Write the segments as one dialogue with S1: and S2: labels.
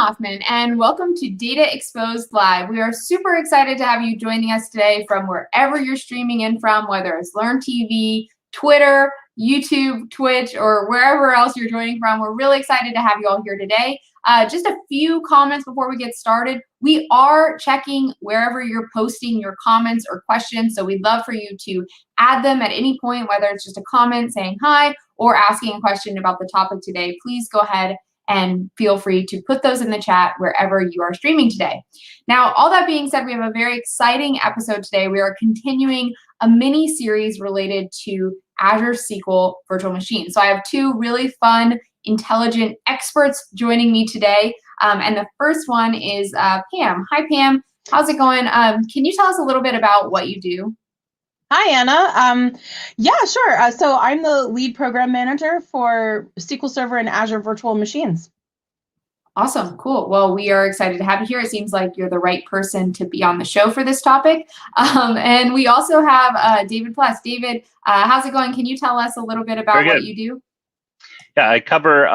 S1: Hoffman, and welcome to Data Exposed Live. We are super excited to have you joining us today from wherever you're streaming in from, whether it's Learn TV, Twitter, YouTube, Twitch, or wherever else you're joining from. We're really excited to have you all here today. Just a few comments before we get started. We are checking wherever you're posting your comments or questions, so we'd love for you to add them at any point, whether it's just a comment saying hi or asking a question about the topic today. Please go ahead and feel free to put those in the chat wherever you are streaming today. Now, all that being said, we have a very exciting episode today. We are continuing a mini series related to Azure SQL Virtual Machine. So I have two really fun, intelligent experts joining me today. And the first one is Pam. Hi, Pam. How's it going? Can you tell us a little bit about what you do?
S2: Hi, Anna. Yeah, sure. So I'm the lead program manager for SQL Server and Azure Virtual Machines.
S1: Awesome, cool. Well, we are excited to have you here. It seems like you're the right person to be on the show for this topic. And we also have David Pless. David, how's it going? Can you tell us a little bit about what you do?
S3: Yeah, I cover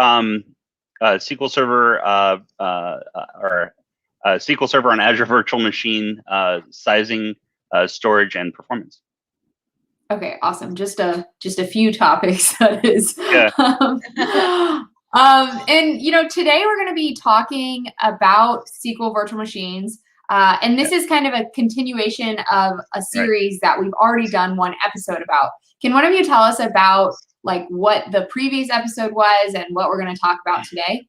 S3: SQL Server or SQL Server on Azure Virtual Machine, sizing, storage, and performance.
S1: Okay, awesome. Just a few topics, that is.
S3: Yeah.
S1: And you know, today we're going to be talking about SQL virtual machines, and this is kind of a continuation of a series that we've already done one episode about. Can one of you tell us about like what the previous episode was and what we're going to talk about today?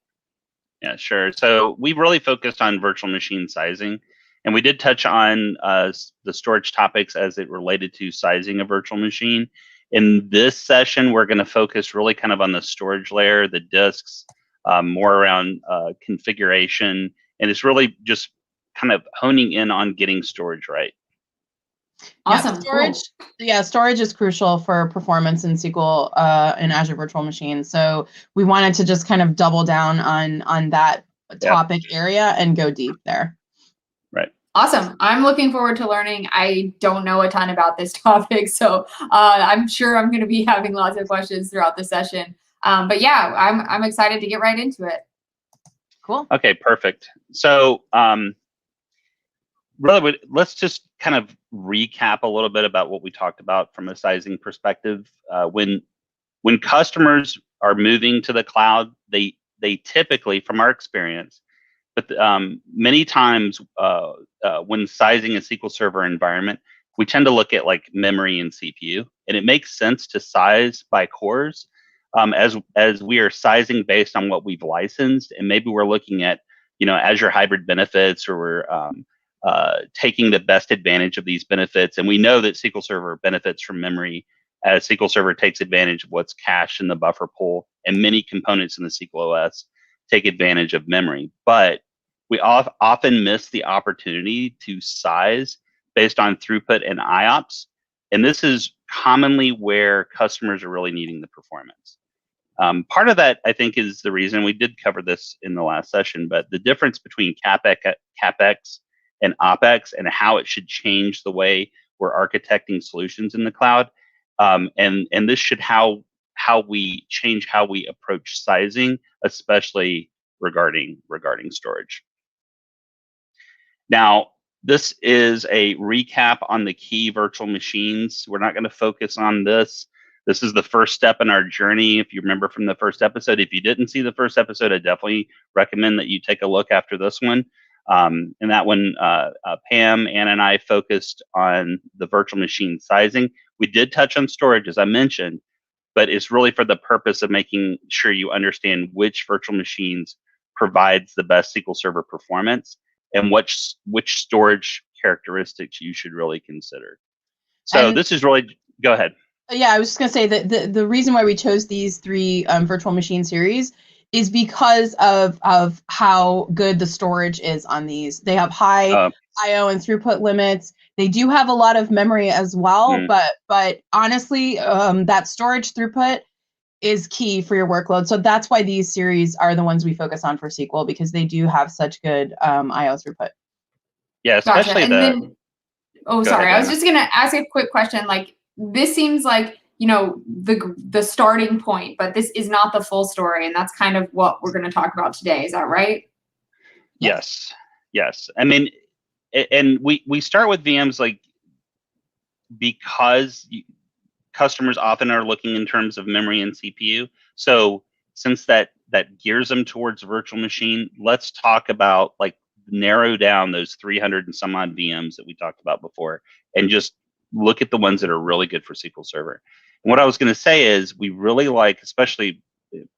S3: Yeah, sure. So we really focused on virtual machine sizing. And we did touch on the storage topics as it related to sizing a virtual machine. In this session, we're going to focus really kind of on the storage layer, the disks, more around configuration, and it's really just kind of honing in on getting storage right.
S1: Awesome.
S2: Yeah, storage. Cool. Yeah, storage is crucial for performance in SQL in Azure Virtual Machine. So we wanted to just kind of double down on that topic area and go deep there.
S1: Awesome. I'm looking forward to learning. I don't know a ton about this topic, so I'm sure I'm going to be having lots of questions throughout the session. But yeah, I'm excited to get right into it.
S2: Cool.
S3: Okay, perfect. So really, let's just kind of recap a little bit about what we talked about from a sizing perspective. When customers are moving to the cloud, they typically, from our experience, but many times when sizing a SQL Server environment, we tend to look at like memory and CPU, and it makes sense to size by cores as we are sizing based on what we've licensed, and maybe we're looking at Azure hybrid benefits, or we're taking the best advantage of these benefits, and we know that SQL Server benefits from memory as SQL Server takes advantage of what's cached in the buffer pool, and many components in the SQL OS take advantage of memory, but we often miss the opportunity to size based on throughput and IOPs, and this is commonly where customers are really needing the performance. Part of that, I think, is the reason we did cover this in the last session, but the difference between CapEx and OpEx and how it should change the way we're architecting solutions in the cloud, and this should how we change how we approach sizing, especially regarding storage. Now, this is a recap on the key virtual machines. We're not going to focus on this. This is the first step in our journey. If you remember from the first episode, if you didn't see the first episode, I definitely recommend that you take a look after this one. And that one, Pam, Anna, and I focused on the virtual machine sizing. We did touch on storage, as I mentioned, but it's really for the purpose of making sure you understand which virtual machines provides the best SQL Server performance and which storage characteristics you should really consider. So this is really, go ahead.
S2: Yeah, I was just going to say that the reason why we chose these three virtual machine series is because of how good the storage is on these. They have high IO and throughput limits. They do have a lot of memory as well, but honestly, that storage throughput is key for your workload. So that's why these series are the ones we focus on for SQL, because they do have such good IO throughput.
S3: Yeah, especially
S1: sorry, I was just going to ask a quick question. Like, this seems like, the starting point, but this is not the full story, and that's kind of what we're going to talk about today. Is that right?
S3: Yes. I mean, and we start with VMs like because customers often are looking in terms of memory and CPU. So since that gears them towards virtual machine, let's talk about like narrow down those 300 and some odd VMs that we talked about before, and just look at the ones that are really good for SQL Server. And what I was going to say is we really like, especially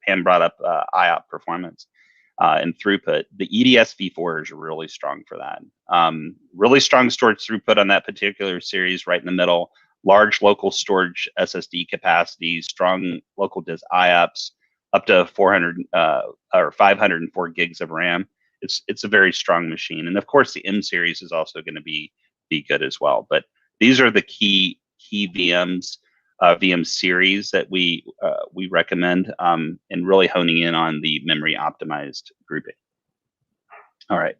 S3: Pam brought up IOP performance and throughput. The EDS v4 is really strong for that. Really strong storage throughput on that particular series, right in the middle. Large local storage SSD capacity, strong local disk IOPs, up to 400 or 504 gigs of RAM. It's a very strong machine, and of course the M series is also going to be good as well. But these are the key VMs, VM series that we recommend, and really honing in on the memory optimized grouping. All right.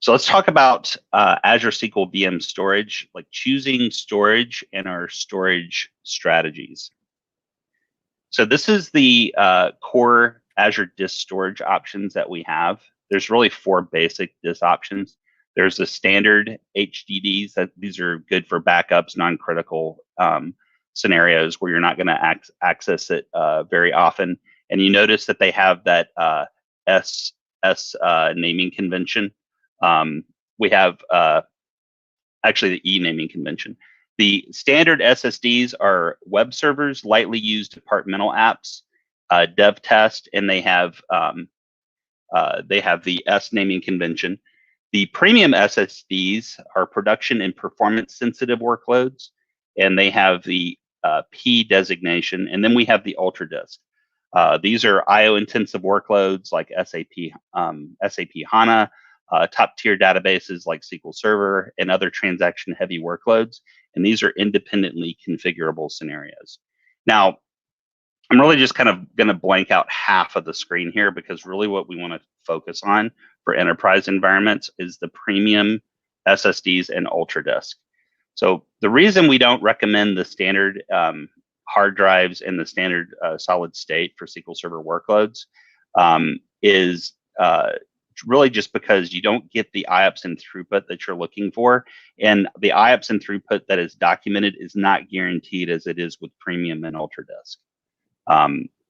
S3: So let's talk about Azure SQL VM Storage, like choosing storage and our storage strategies. So this is the core Azure disk storage options that we have. There's really 4 basic disk options. There's the standard HDDs. These are good for backups, non-critical scenarios where you're not going to access it very often. And you notice that they have that S naming convention. We have actually the E naming convention. The standard SSDs are web servers, lightly used departmental apps, dev test, and they have the S naming convention. The premium SSDs are production and performance sensitive workloads, and they have the P designation. And then we have the ultra disk. These are IO intensive workloads like SAP HANA, top tier databases like SQL Server, and other transaction heavy workloads. And these are independently configurable scenarios. Now, I'm really just kind of going to blank out half of the screen here, because really what we want to focus on for enterprise environments is the premium SSDs and ultra disk. So the reason we don't recommend the standard hard drives and the standard solid state for SQL Server workloads is really just because you don't get the IOPs and throughput that you're looking for. And the IOPs and throughput that is documented is not guaranteed as it is with premium and ultra disk.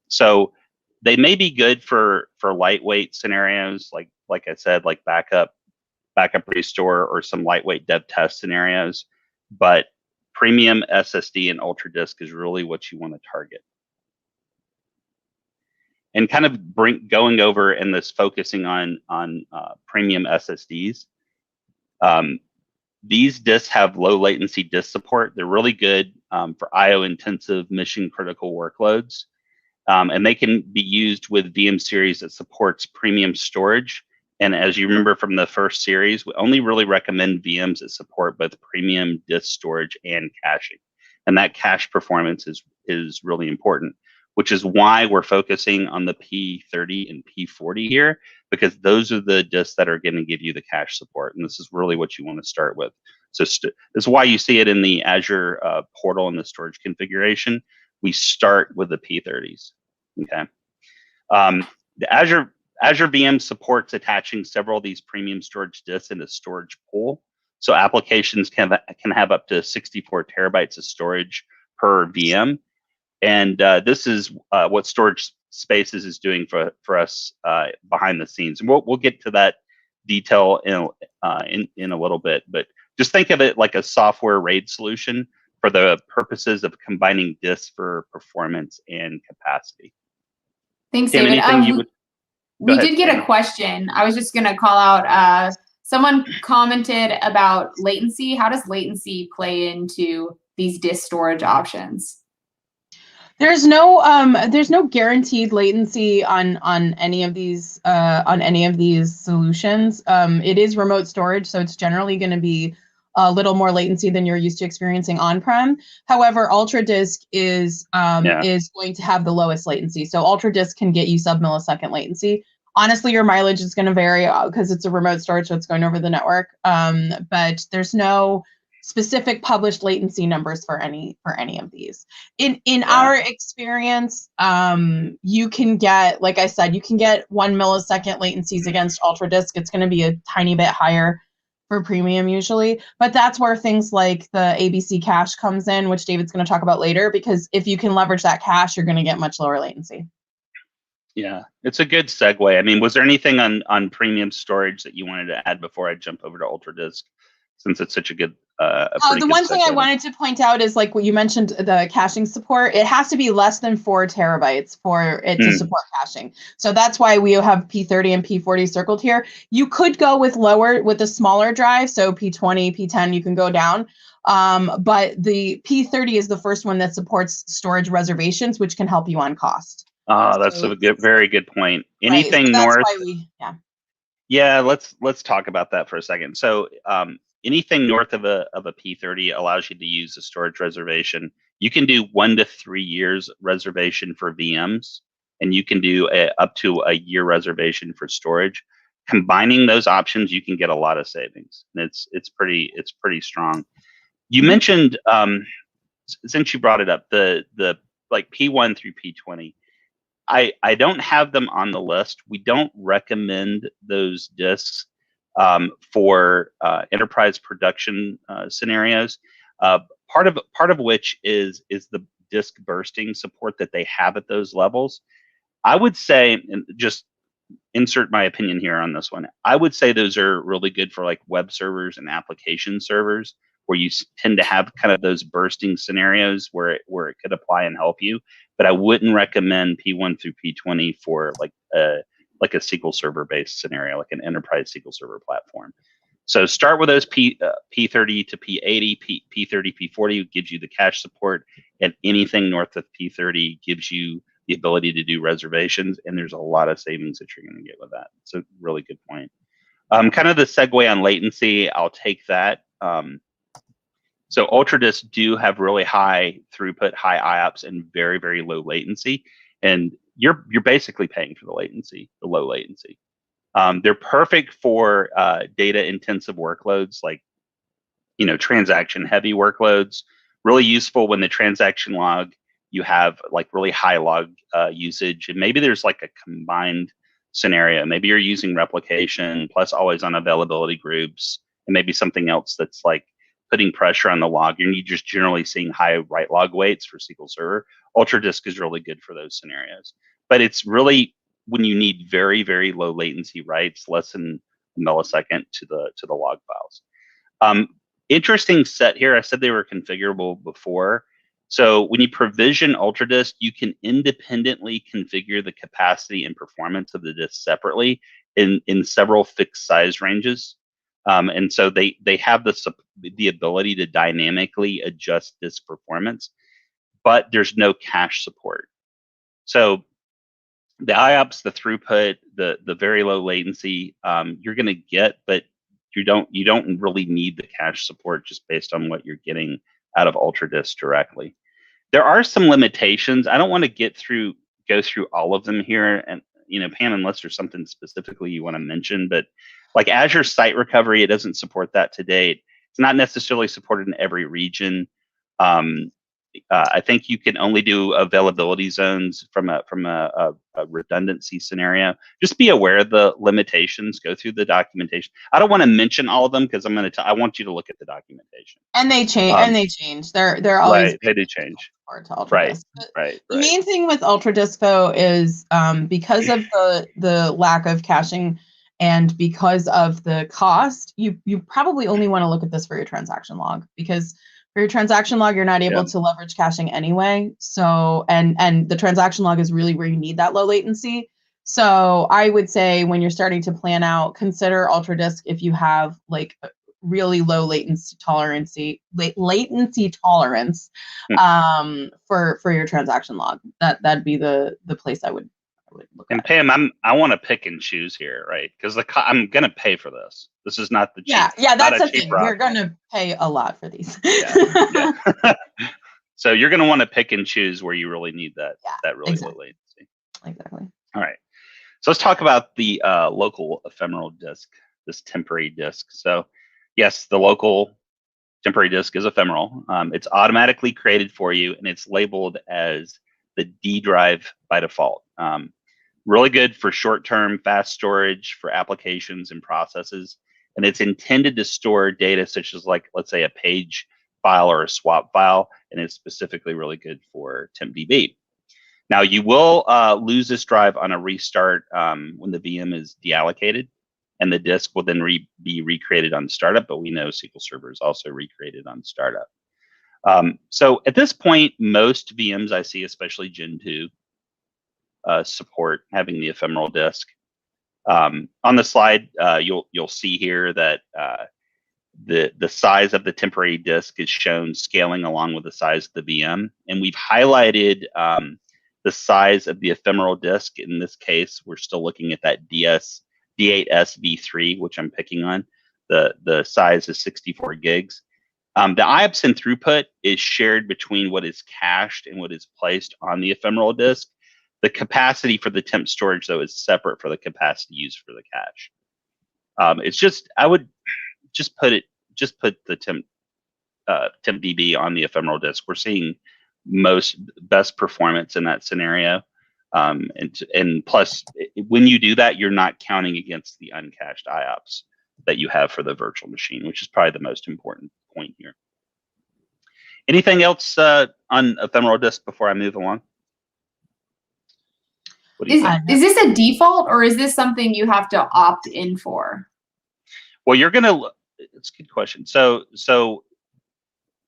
S3: So they may be good for lightweight scenarios, like I said, like backup restore, or some lightweight dev test scenarios. But premium SSD and ultra disk is really what you want to target. And kind of going over and this focusing on premium SSDs. These disks have low latency disk support. They're really good for IO intensive mission critical workloads. And they can be used with VM series that supports premium storage. And as you remember from the first series, we only really recommend VMs that support both premium disk storage and caching. And that cache performance is really important, which is why we're focusing on the P30 and P40 here, because those are the disks that are going to give you the cache support. And this is really what you want to start with. So this is why you see it in the Azure portal and the storage configuration. We start with the P30s. Okay. The Azure VM supports attaching several of these premium storage disks in a storage pool. So applications can have up to 64 terabytes of storage per VM. And this is what Storage Spaces is doing for us behind the scenes. And we'll get to that detail in a little bit. But just think of it like a software RAID solution for the purposes of combining disks for performance and capacity.
S1: Thanks,
S3: Tim,
S1: David. We did get a question. I was just going to call out, someone commented about latency. How does latency play into these disk storage options?
S2: There's no guaranteed latency on any of these solutions. It is remote storage, so it's generally going to be a little more latency than you're used to experiencing on-prem. However, UltraDisk is going to have the lowest latency. So UltraDisk can get you sub-millisecond latency. Honestly, your mileage is going to vary because it's a remote storage, so it's going over the network. But there's no specific published latency numbers for any of these. In our experience, you can get, like I said, you can get 1 millisecond latencies against UltraDisk. It's going to be a tiny bit higher for premium usually, but that's where things like the ABC cache comes in, which David's going to talk about later, because if you can leverage that cache, you're going to get much lower latency.
S3: Yeah, it's a good segue. I mean, was there anything on premium storage that you wanted to add before I jump over to UltraDisk, since it's such a good
S2: the one thing I wanted to point out is, like what you mentioned, the caching support. It has to be less than 4 terabytes for it to support caching. So that's why we have P30 and P40 circled here. You could go with a smaller drive, so P20, P10, you can go down. But the P30 is the first one that supports storage reservations, which can help you on cost.
S3: That's a very good point. Anything
S2: right, so
S3: north? Yeah, let's talk about that for a second. So anything north of a P30 allows you to use a storage reservation. You can do 1 to 3 years reservation for VMs, and you can do up to a year reservation for storage. Combining those options, you can get a lot of savings, and it's pretty strong. You mentioned, since you brought it up, the like P1 through P20. I don't have them on the list. We don't recommend those disks for enterprise production scenarios. Part of which is the disk bursting support that they have at those levels. I would say, and just insert my opinion here on this one, I would say those are really good for like web servers and application servers, where you tend to have kind of those bursting scenarios where it could apply and help you. But I wouldn't recommend P1 through P20 for like a SQL Server based scenario, like an enterprise SQL Server platform. So start with those P30 to P80, P30, P40 gives you the cache support, and anything north of P30 gives you the ability to do reservations, and there's a lot of savings that you're going to get with that. It's a really good point. Kind of the segue on latency, I'll take that. So UltraDisk do have really high throughput, high IOPs, and very, very low latency. And you're basically paying for the latency, the low latency. They're perfect for data intensive workloads, like transaction heavy workloads. Really useful when the transaction log, you have like really high log usage, and maybe there's like a combined scenario. Maybe you're using replication plus always on availability groups, and maybe something else that's like putting pressure on the log, and you're just generally seeing high write log weights for SQL Server. UltraDisk is really good for those scenarios. But it's really when you need very, very low latency writes, less than a millisecond to the log files. Interesting set here. I said they were configurable before. So when you provision UltraDisk, you can independently configure the capacity and performance of the disk separately in several fixed size ranges. And so they have the ability to dynamically adjust disk performance, but there's no cache support. So the IOPS, the throughput, the very low latency, you're going to get, but you don't really need the cache support just based on what you're getting out of UltraDisk directly. There are some limitations. I don't want to go through all of them here, and Pam, unless there's something specifically you want to mention, but like Azure Site Recovery, it doesn't support that to date. It's not necessarily supported in every region. I think you can only do availability zones from a redundancy scenario. Just be aware of the limitations. Go through the documentation. I don't want to mention all of them because I want you to look at the documentation.
S2: And they change. They're always
S3: right. They do change.
S2: Right. The main thing with UltraDisk though is because of the lack of caching and because of the cost, you probably only want to look at this for your transaction log, because for your transaction log, you're not able to leverage caching anyway. So, and the transaction log is really where you need that low latency. So I would say when you're starting to plan out, consider UltraDisk if you have like really low latency tolerance for your transaction log. That'd be the place I would look at.
S3: And Pam, I want to pick and choose here, right? Because I'm going to pay for this. This is not the cheap.
S2: Yeah, that's the thing. You're going to pay a lot for these.
S3: Yeah. So you're going to want to pick and choose where you really need that really low latency.
S2: Exactly.
S3: All right. So let's talk about the local ephemeral disk, this temporary disk. So yes, the local temporary disk is ephemeral. It's automatically created for you, and it's labeled as the D drive by default. Really good for short-term fast storage for applications and processes. And it's intended to store data such as, like, let's say, a page file or a swap file, and it's specifically really good for TempDB. Now, you will lose this drive on a restart when the VM is deallocated, and the disk will then be recreated on startup, but we know SQL Server is also recreated on startup. So at this point, most VMs I see, especially Gen 2, support having the ephemeral disk. On the slide, you'll see here that the size of the temporary disk is shown scaling along with the size of the VM, and we've highlighted the size of the ephemeral disk. In this case, we're still looking at that D8S v3, which I'm picking on. The size is 64 gigs. The IOPs and throughput is shared between what is cached and what is placed on the ephemeral disk. The capacity for the temp storage, though, is separate for the capacity used for the cache. It's just, I would just put the TempDB on the ephemeral disk. We're seeing best performance in that scenario. And plus, when you do that, you're not counting against the uncached IOPs that you have for the virtual machine, which is probably the most important point here. Anything else on ephemeral disk before I move along?
S1: Is this a default, or is this something you have to opt in for?
S3: Well, it's a good question. So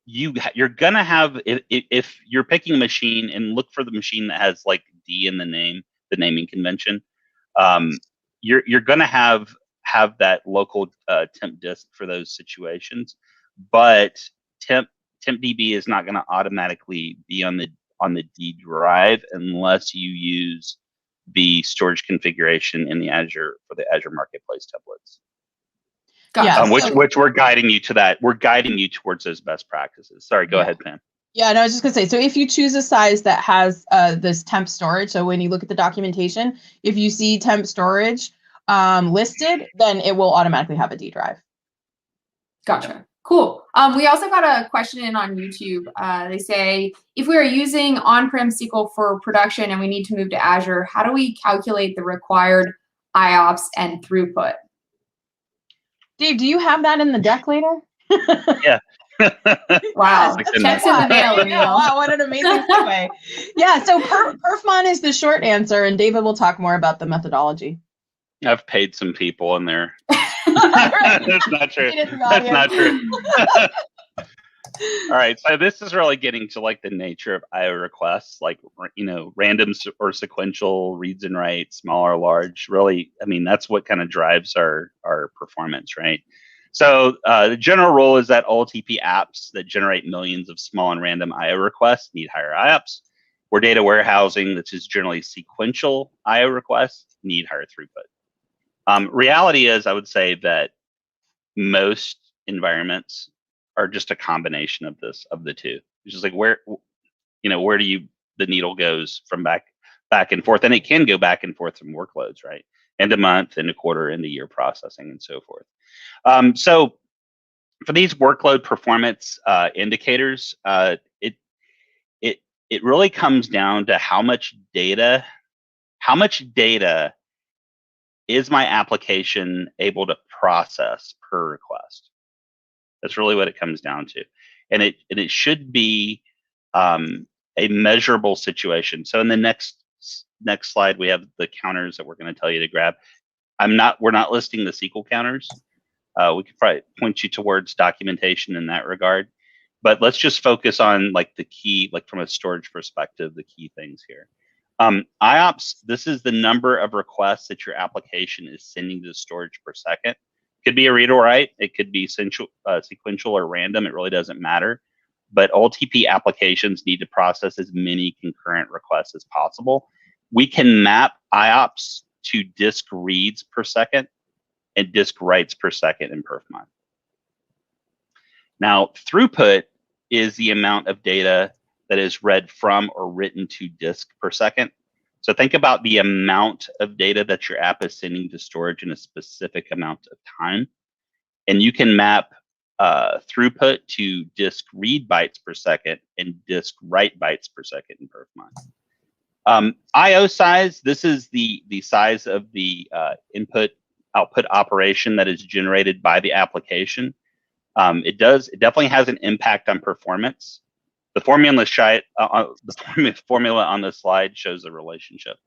S3: you're gonna have, if you're picking a machine, and look for the machine that has like D in the name, the naming convention, you're gonna have that local temp disk for those situations, but TempDB is not gonna automatically be on the D drive unless you use the storage configuration in the Azure for the Azure Marketplace templates.
S2: Gotcha.
S3: Which we're guiding you to that. We're guiding you towards those best practices. Sorry, go ahead, Pam.
S2: Yeah, no, I was just gonna say, so if you choose a size that has this temp storage, so when you look at the documentation, if you see temp storage listed, then it will automatically have a D drive.
S1: Gotcha. Cool. We also got a question in on YouTube. They say, if we are using on-prem SQL for production and we need to move to Azure, how do we calculate the required IOPs and throughput?
S2: Dave, do you have that in the deck later?
S3: Yeah.
S1: Wow. Checks in the mail.
S2: Wow, what an amazing segue. Yeah, so perfmon is the short answer, and David will talk more about the methodology.
S3: I've paid some people in there. That's not true. That's not true. All right, so this is really getting to like the nature of IO requests, like, random or sequential reads and writes, small or large. Really, I mean, that's what kind of drives our performance, right? So the general rule is that OLTP apps that generate millions of small and random IO requests need higher IOPs, where data warehousing, which is generally sequential IO requests, need higher throughput. Reality is, I would say that most environments are just a combination of the two. It's just like where the needle goes from back and forth, and it can go back and forth from workloads, right? End of month, end of quarter, end of year processing, and so forth. So for these workload performance indicators, it really comes down to how much data is my application able to process per request. That's really what it comes down to, and it should be a measurable situation. So in the next slide, we have the counters that we're going to tell you to grab. We're not listing the SQL counters. We could probably point you towards documentation in that regard, but let's just focus on like the key, like from a storage perspective, the key things here. IOPS, this is the number of requests that your application is sending to storage per second. Could be a read or write. It could be sequential or random. It really doesn't matter. But OLTP applications need to process as many concurrent requests as possible. We can map IOPS to disk reads per second and disk writes per second in perfmon. Now, throughput is the amount of data that is read from or written to disk per second. So think about the amount of data that your app is sending to storage in a specific amount of time. And you can map throughput to disk read bytes per second and disk write bytes per second in perfmon. IO size, this is the size of the input output operation that is generated by the application. It definitely has an impact on performance. The formula on the slide shows the relationship.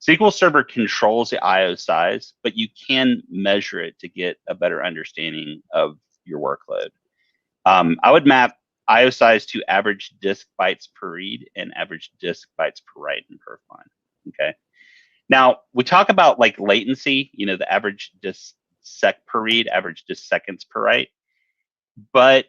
S3: SQL Server controls the IO size, but you can measure it to get a better understanding of your workload. I would map IO size to average disk bytes per read and average disk bytes per write in perfmon. Okay. Now we talk about like latency, the average disk sec per read, average disk seconds per write, but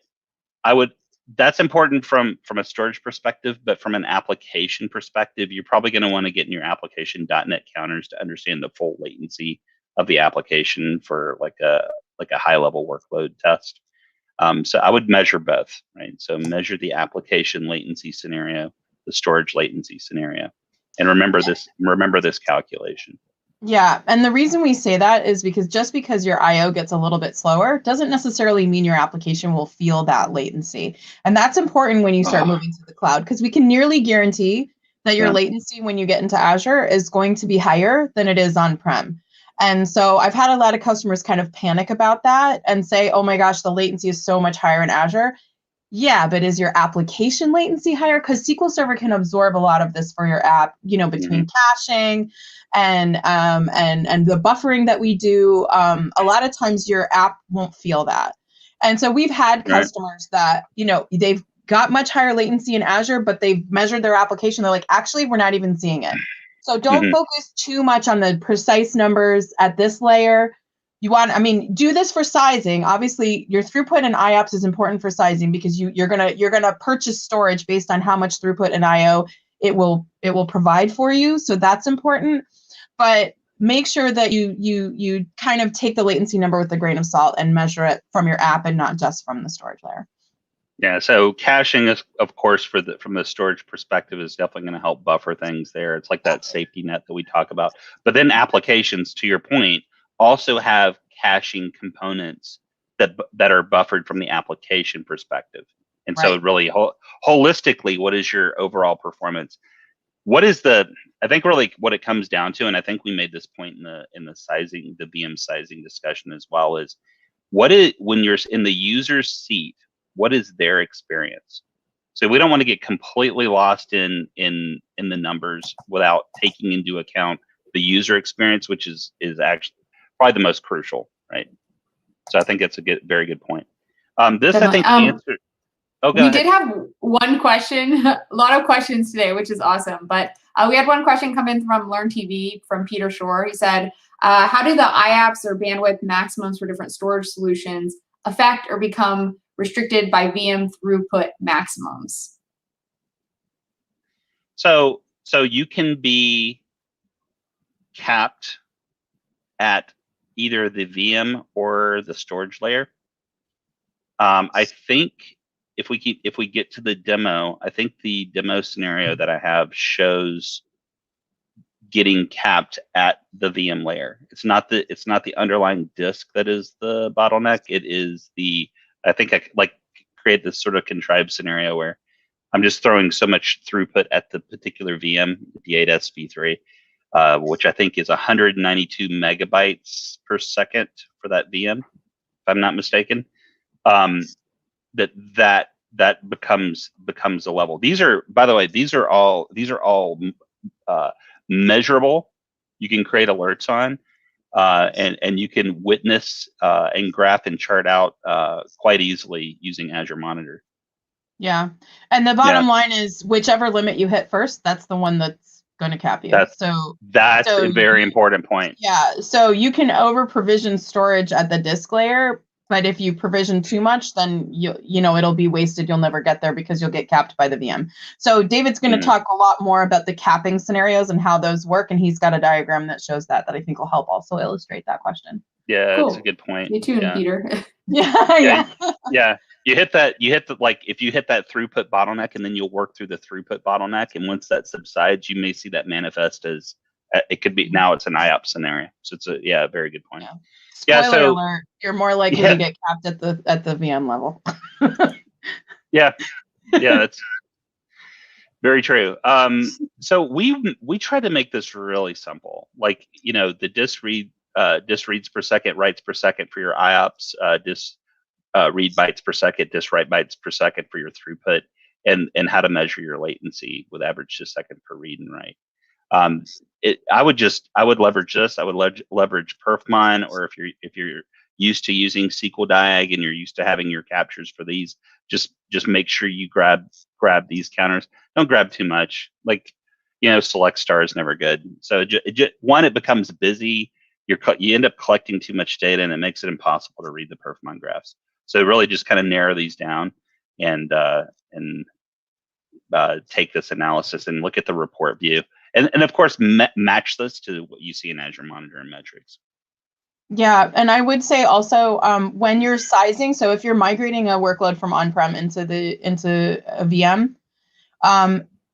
S3: that's important from a storage perspective, but from an application perspective, you're probably going to want to get in your application.NET counters to understand the full latency of the application for like a high level workload test. So I would measure both, right? So measure the application latency scenario, the storage latency scenario, and remember this calculation.
S2: Yeah, and the reason we say that is because just because your I/O gets a little bit slower doesn't necessarily mean your application will feel that latency. And that's important when you start moving to the cloud, because we can nearly guarantee that your latency when you get into Azure is going to be higher than it is on-prem. And so I've had a lot of customers kind of panic about that and say, oh my gosh, the latency is so much higher in Azure. Yeah, but is your application latency higher? Because SQL Server can absorb a lot of this for your app, between caching and the buffering that we do. A lot of times your app won't feel that. And so we've had customers that, they've got much higher latency in Azure, but they've measured their application. They're like, actually, we're not even seeing it. So don't focus too much on the precise numbers at this layer. Do this for sizing. Obviously, your throughput and IOPs is important for sizing because you're gonna purchase storage based on how much throughput and IO it will provide for you. So that's important. But make sure that you kind of take the latency number with a grain of salt and measure it from your app and not just from the storage layer.
S3: Yeah, so caching is, of course, from the storage perspective, is definitely going to help buffer things there. It's like that safety net that we talk about. But then applications, to your point, also have caching components that are buffered from the application perspective. And so really holistically, what is your overall performance? I think really what it comes down to, and I think we made this point in the sizing, the VM sizing discussion as well, is when you're in the user's seat, what is their experience? So we don't want to get completely lost in the numbers without taking into account the user experience, which is actually probably the most crucial, right? So I think that's a very good point. This I think answered. Oh, go ahead.
S1: We did have one question, a lot of questions today, which is awesome. But we had one question come in from Learn TV from Peter Shore. He said, how do the IOPs or bandwidth maximums for different storage solutions affect or become restricted by VM throughput maximums?
S3: So you can be capped at either the VM or the storage layer. I think if we get to the demo, I think the demo scenario that I have shows getting capped at the VM layer. It's not the underlying disk that is the bottleneck. It is I think I create this sort of contrived scenario where I'm just throwing so much throughput at the particular VM, D8SV3, which I think is 192 megabytes per second for that VM, if I'm not mistaken. That becomes a level. These are, by the way, these are all measurable. You can create alerts on, and you can witness and graph and chart out quite easily using Azure Monitor.
S2: Yeah, and the bottom line is whichever limit you hit first, that's the one that's going to cap you. That's
S3: a very important point.
S2: Yeah, so you can over provision storage at the disk layer, but if you provision too much, then it'll be wasted. You'll never get there because you'll get capped by the VM. So David's going to talk a lot more about the capping scenarios and how those work, and he's got a diagram that shows that I think will help also illustrate that question.
S3: Yeah, cool. That's a good point.
S1: Stay tuned, Peter.
S3: Yeah. You hit if you hit that throughput bottleneck, and then you'll work through the throughput bottleneck, and once that subsides, you may see that manifest as It could be now it's an IOP scenario. So it's a very good point.
S2: Yeah. Spoiler alert, you're more likely to get capped at the VM level.
S3: yeah, that's very true. So we try to make this really simple. Like, the disk reads per second, writes per second for your IOPs, disk read bytes per second, disk write bytes per second for your throughput, and how to measure your latency with average disk second per read and write. I would leverage this. I would leverage perfmine, or if you're used to using SQL Diag and you're used to having your captures for these, just make sure you grab these counters. Don't grab too much. Like, select star is never good. So it becomes busy. You end up collecting too much data, and it makes it impossible to read the perfmine graphs. So really, just kind of narrow these down and take this analysis and look at the report view. And of course, match this to what you see in Azure Monitor and Metrics.
S2: Yeah, and I would say also when you're sizing, so if you're migrating a workload from on-prem into a VM,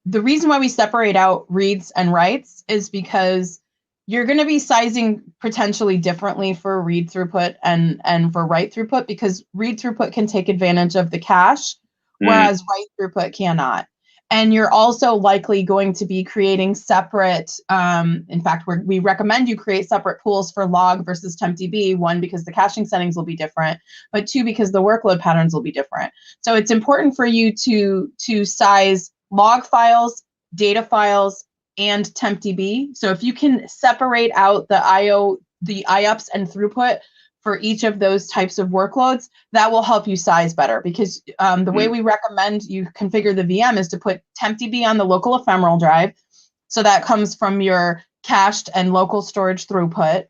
S2: the reason why we separate out reads and writes is because you're going to be sizing potentially differently for read throughput and for write throughput, because read throughput can take advantage of the cache, whereas write throughput cannot. And you're also likely going to be creating separate, in fact, we recommend you create separate pools for log versus tempdb, one, because the caching settings will be different, but two, because the workload patterns will be different. So it's important for you to size log files, data files, and tempdb. So if you can separate out the IOPs and throughput for each of those types of workloads, that will help you size better, because the way we recommend you configure the VM is to put tempdb on the local ephemeral drive. So that comes from your cached and local storage throughput.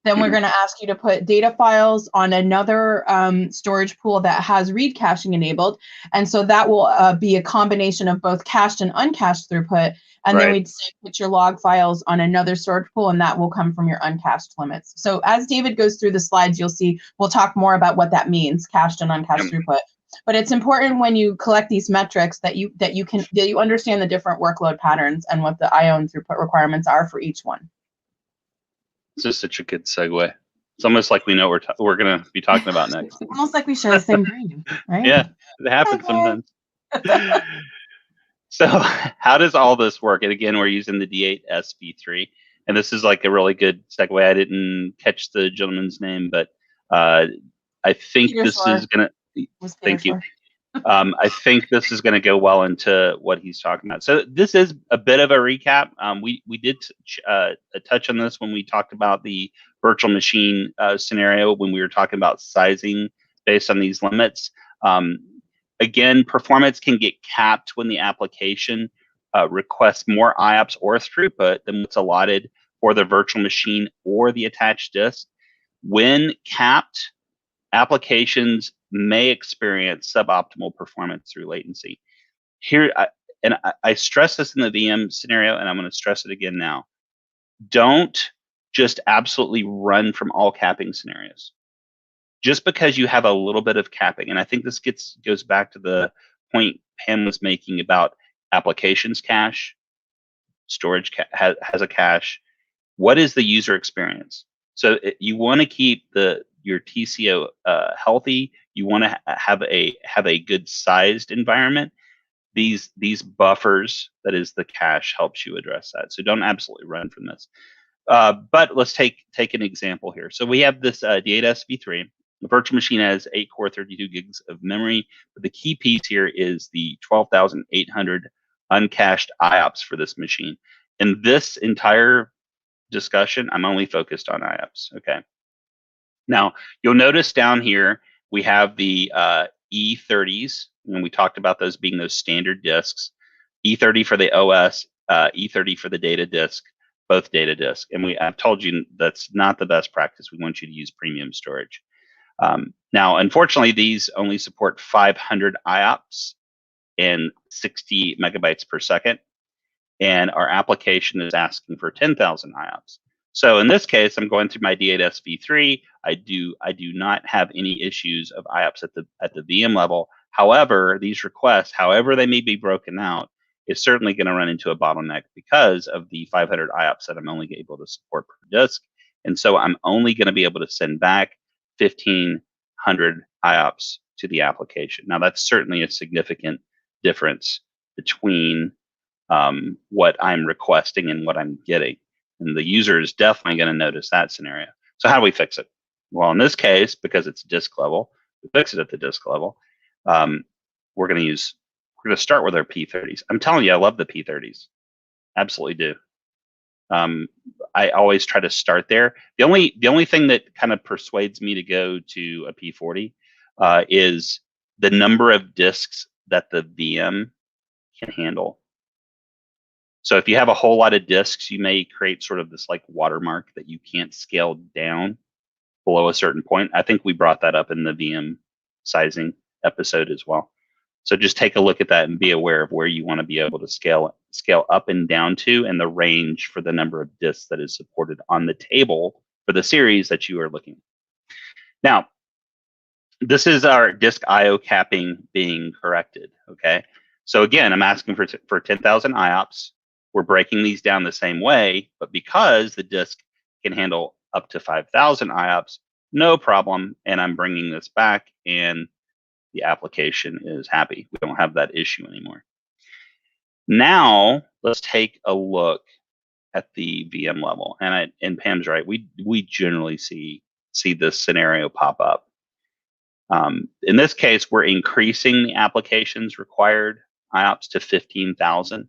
S2: Then we're going to ask you to put data files on another storage pool that has read caching enabled. And so that will be a combination of both cached and uncached throughput. And then we'd say put your log files on another storage pool, and that will come from your uncached limits. So as David goes through the slides, you'll see we'll talk more about what that means, cached and uncached throughput. But it's important when you collect these metrics that you understand the different workload patterns and what the IO and throughput requirements are for each one.
S3: This is such a good segue. It's almost like we know what we're going to be talking about next.
S2: Almost like we share the same brain, right?
S3: Yeah, it happens sometimes. So how does all this work? And again, we're using the D8 SV3. And this is like a really good segue. I didn't catch the gentleman's name, but I think Peter this is going to, thank you. I think this is going to go well into what he's talking about. So this is a bit of a recap. We did touch on this when we talked about the virtual machine scenario, when we were talking about sizing based on these limits. Again, performance can get capped when the application requests more IOPs or throughput than what's allotted for the virtual machine or the attached disk. When capped, applications may experience suboptimal performance through latency. Here, I stress this in the VM scenario, and I'm going to stress it again now. Don't just absolutely run from all capping scenarios. Just because you have a little bit of capping, and I think this goes back to the point Pam was making about applications cache, storage has a cache. What is the user experience? So you want to keep your TCO healthy. You want to have a good sized environment. These buffers, that is the cache, helps you address that. So don't absolutely run from this. But let's take an example here. So we have this D8 SV3. The virtual machine has 8 core, 32 gigs of memory. But the key piece here is the 12,800 uncached IOPs for this machine. In this entire discussion, I'm only focused on IOPs. Okay. Now, you'll notice down here, we have the E30s, and we talked about those being those standard disks. E30 for the OS, E30 for the data disk, both data disk. And I've told you that's not the best practice. We want you to use premium storage. Now, unfortunately, these only support 500 IOPs and 60 megabytes per second. And our application is asking for 10,000 IOPs. So in this case, I'm going through my D8 SV3. I do not have any issues of IOPs at the VM level. However, these requests, however they may be broken out, is certainly going to run into a bottleneck because of the 500 IOPS that I'm only able to support per disk. And so I'm only going to be able to send back 1,500 IOPS to the application. Now, that's certainly a significant difference between what I'm requesting and what I'm getting. And the user is definitely going to notice that scenario. So how do we fix it? Well, in this case, because it's disk level, we fix it at the disk level. We're going to start with our P30s. I'm telling you, I love the P30s. Absolutely do. I always try to start there. The only thing that kind of persuades me to go to a P40 is the number of disks that the VM can handle. So if you have a whole lot of disks, you may create sort of this like watermark that you can't scale down below a certain point. I think we brought that up in the VM sizing episode as well. So just take a look at that and be aware of where you want to be able to scale up and down to, and the range for the number of disks that is supported on the table for the series that you are looking at. Now, this is our disk IO capping being corrected. Okay, so again, I'm asking for 10,000 IOPS. We're breaking these down the same way, but because the disk can handle up to 5,000 IOPS, no problem. And I'm bringing this back, and the application is happy. We don't have that issue anymore. Now, let's take a look at the VM level. And Pam's right. We generally see this scenario pop up. In this case, we're increasing the application's required IOPS to 15,000.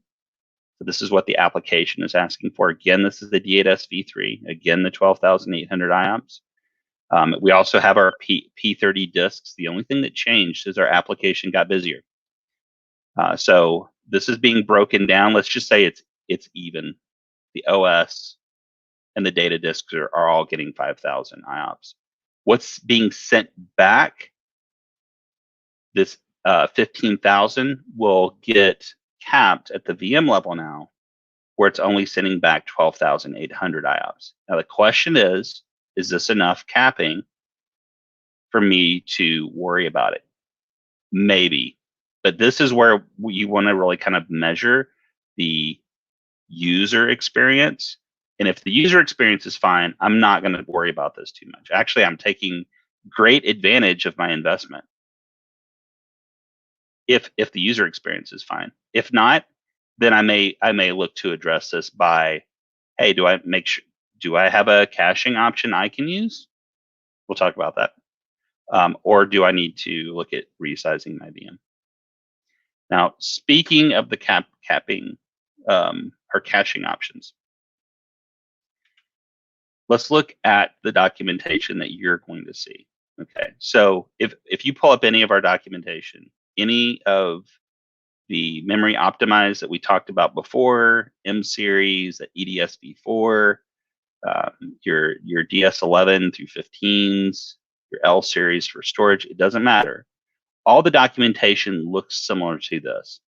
S3: So this is what the application is asking for. Again, this is the D8S v3. Again, the 12,800 IOPS. We also have our P30 disks. The only thing that changed is our application got busier. So this is being broken down. Let's just say it's even. The OS and the data disks are all getting 5,000 IOPS. What's being sent back, this 15,000 will get capped at the VM level now, where it's only sending back 12,800 IOPS. Now the question is this enough capping for me to worry about it? Maybe, but this is where you want to really kind of measure the user experience. And if the user experience is fine, I'm not going to worry about this too much. Actually, I'm taking great advantage of my investment if the user experience is fine. If not, then I may look to address this by, hey, do I have a caching option I can use? We'll talk about that. Or do I need to look at resizing my VM? Now, speaking of the capping or caching options, let's look at the documentation that you're going to see. Okay, so if you pull up any of our documentation, any of the memory optimized that we talked about before, M series, the EDS v4, your DS11 through 15s, your L series for storage, it doesn't matter. All the documentation looks similar to this.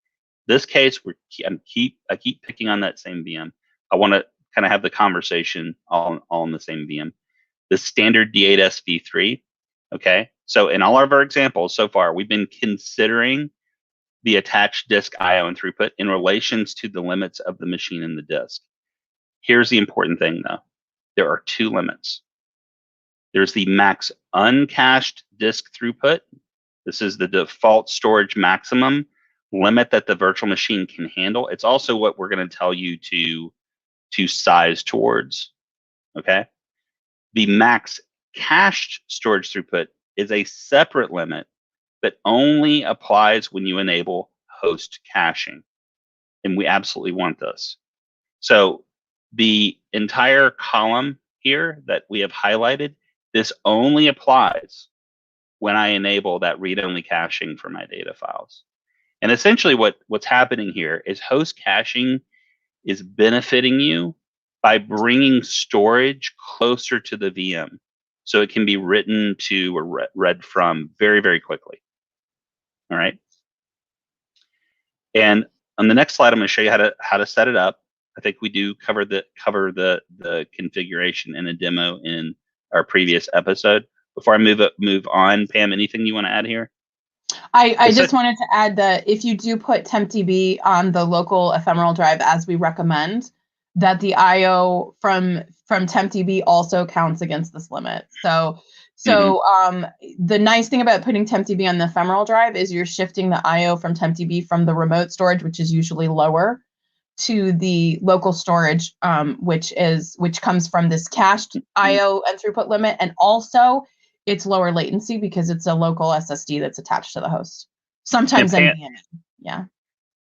S3: This case, I keep picking on that same VM. I want to kind of have the conversation all in the same VM. The standard D8S v3. Okay, so in all of our examples so far, we've been considering the attached disk IO and throughput in relations to the limits of the machine and the disk. Here's the important thing, though. There are two limits. There's the max uncached disk throughput. This is the default storage maximum limit that the virtual machine can handle. It's also what we're going to tell you to size towards. Okay. The max cached storage throughput is a separate limit that only applies when you enable host caching. And we absolutely want this. So the entire column here that we have highlighted, this only applies when I enable that read-only caching for my data files. And essentially what's happening here is host caching is benefiting you by bringing storage closer to the VM, so it can be written to or read from very, very quickly. All right. And on the next slide, I'm going to show you how to set it up. I think we do cover the configuration in a demo in our previous episode. Before I move on, Pam, anything you want to add here?
S2: I just wanted to add that if you do put tempdb on the local ephemeral drive as we recommend, that the IO from tempdb also counts against this limit. So the nice thing about putting tempdb on the ephemeral drive is you're shifting the IO from tempdb from the remote storage, which is usually lower, to the local storage, which comes from this cached IO and throughput limit, and also it's lower latency because it's a local SSD that's attached to the host. Sometimes NVMe. Yeah.